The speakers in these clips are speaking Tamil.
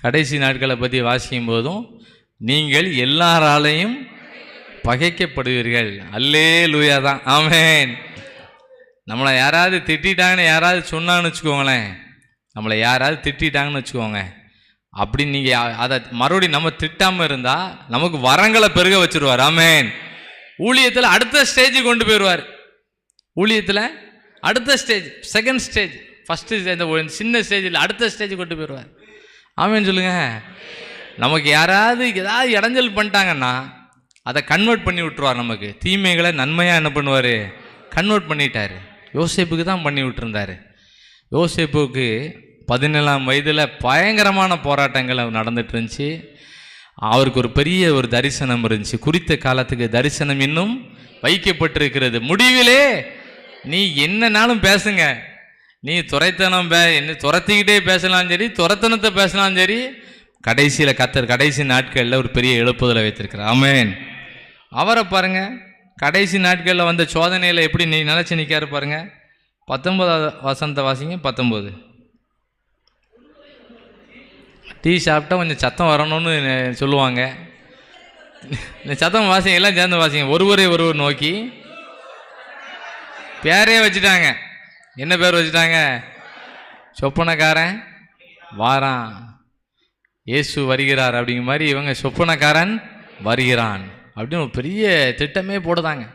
கடைசி நாட்களை பற்றி வாசிக்கும் போதும் நீங்கள் எல்லாராலையும் பகைக்கப்படுவீர்கள். அல்லேலூயா தான். ஆமென். நம்மளை யாராவது திட்டாங்கன்னு யாராவது சொன்னான்னு வச்சுக்கோங்களேன், நம்மளை யாராவது திட்டாங்கன்னு வச்சுக்கோங்க, அப்படி நீங்கள் அதை மறுபடியும் நம்ம திட்டாமல் இருந்தால் நமக்கு வரங்களை பெருக வச்சுருவார். ஆமென். ஊழியத்தில் அடுத்த ஸ்டேஜுக்கு கொண்டு போயிடுவார். ஊழியத்தில் அடுத்த ஸ்டேஜ், செகண்ட் ஸ்டேஜ், ஃபஸ்ட்டு இந்த சின்ன ஸ்டேஜில் அடுத்த ஸ்டேஜ் கொண்டு போயிடுவார். ஆமென் சொல்லுங்க. நமக்கு யாராவது ஏதாவது இடைஞ்சல் பண்ணிட்டாங்கன்னா அதை கன்வெர்ட் பண்ணி விட்டுருவார். நமக்கு தீமைகளை நன்மையாக என்ன பண்ணுவார்? கன்வெர்ட் பண்ணிட்டார். யோசேப்புக்கு தான் பண்ணி விட்டுருந்தார். யோசேப்புக்கு 17ஆம் வயதில் பயங்கரமான போராட்டங்கள் நடந்துட்டு இருந்துச்சு. அவருக்கு ஒரு பெரிய ஒரு தரிசனம் இருந்துச்சு. குறித்த காலத்துக்கு தரிசனம் இன்னும் வைக்கப்பட்டிருக்கிறது. முடிவிலே நீ என்னன்னாலும் பேசுங்க, நீ துரைத்தனம் என்ன துரத்திக்கிட்டே பேசலாம் சரி, துரத்தனத்தை பேசலாம் சரி, கடைசியில் கத்தர் கடைசி நாட்களில் ஒரு பெரிய எழுப்புதலை வைத்திருக்கிறார். ஆமென். அவரை பாருங்க, கடைசி நாட்களில் வந்த சோதனையில் எப்படி நீ நினச்சி நிற்காரு பாருங்க. 19வது வசனத்தை வாசிங்க. 19. டீ சாப்பிட்டா கொஞ்சம் சத்தம் வரணும்னு சொல்லுவாங்க. இந்த சத்தம் வாசிங்க, எல்லாம் சேர்ந்து வாசிங்க. ஒருவரை ஒருவர் நோக்கி பேரே வச்சுட்டாங்க. என்ன பேர் வச்சுட்டாங்க? சொப்பனக்காரன் வாரான், இயேசு வருகிறார் அப்படிங்கிற மாதிரி இவங்க சொப்பனக்காரன் வருகிறான் அப்படின்னு ஒரு பெரிய திட்டமே போடுதாங்க.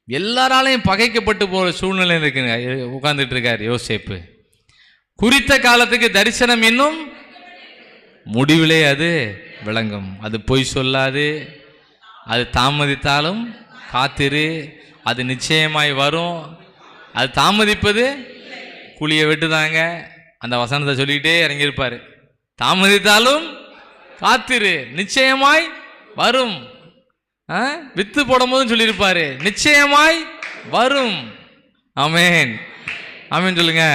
எல்லாராலையும் பகைக்கப்பட்டு போகிற சூழ்நிலை இருக்குங்க. உட்கார்ந்துட்டு இருக்கார் யோசேப்பு. குறித்த காலத்துக்கு தரிசனம் இன்னும் முடிவிலே அது விளங்கும். அது பொய் சொல்லாது, அது தாமதித்தாலும் காத்திரு, அது நிச்சயமாய் வரும். அது தாமதிப்பது குழியை வெட்டுதாங்க. அந்த வசனத்தை சொல்லிக்கிட்டே இறங்கியிருப்பார். தாமதித்தாலும் காத்திரு, நிச்சயமாய் வரும். வித்து போடும் போதும் சொல்லியிருப்பாரு, நிச்சயமாய் வரும். ஆமென். ஆமென் சொல்லுங்க.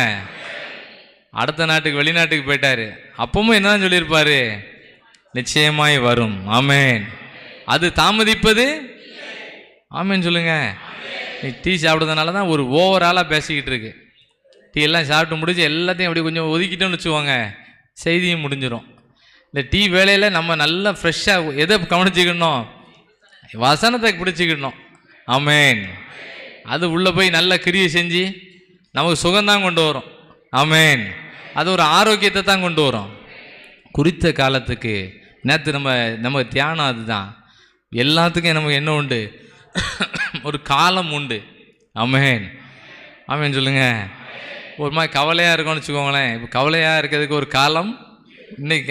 அடுத்த நாட்டுக்கு வெளிநாட்டுக்கு போயிட்டாரு. அப்பவும் என்னதான் சொல்லியிருப்பாரு? நிச்சயமாய் வரும். ஆமென். அது தாமதிப்பது. ஆமென் சொல்லுங்க. நீ டீ சாப்பிட்றதுனால தான் ஒரு ஓவராலாக பேசிக்கிட்டு இருக்கு. டீ எல்லாம் சாப்பிட்டு முடிஞ்சு எல்லாத்தையும் அப்படி கொஞ்சம் ஒதுக்கிட்டோன்னு வச்சுக்கோங்க, செய்தியும் முடிஞ்சிடும். இந்த டீ வேலையில் நம்ம நல்லா ஃப்ரெஷ்ஷாக எதை கவனிச்சுக்கணும்? வசனத்தை பிடிச்சிக்கணும். ஆமென். அது உள்ளே போய் நல்ல கிரியை செஞ்சு நமக்கு சுகம்தான் கொண்டு வரும். ஆமென். அது ஒரு ஆரோக்கியத்தை தான் கொண்டு வரும். குறித்த காலத்துக்கு நேற்று நம்ம தியானம் அதுதான். எல்லாத்துக்கும் நமக்கு என்ன உண்டு? ஒரு காலம் உண்டு. ஆமென். ஆமென் சொல்லுங்க. ஒரு மாதிரி கவலையாக இருக்கும்னு வச்சுக்கோங்களேன். இப்போ கவலையாக இருக்கிறதுக்கு ஒரு காலம் இன்னைக்கு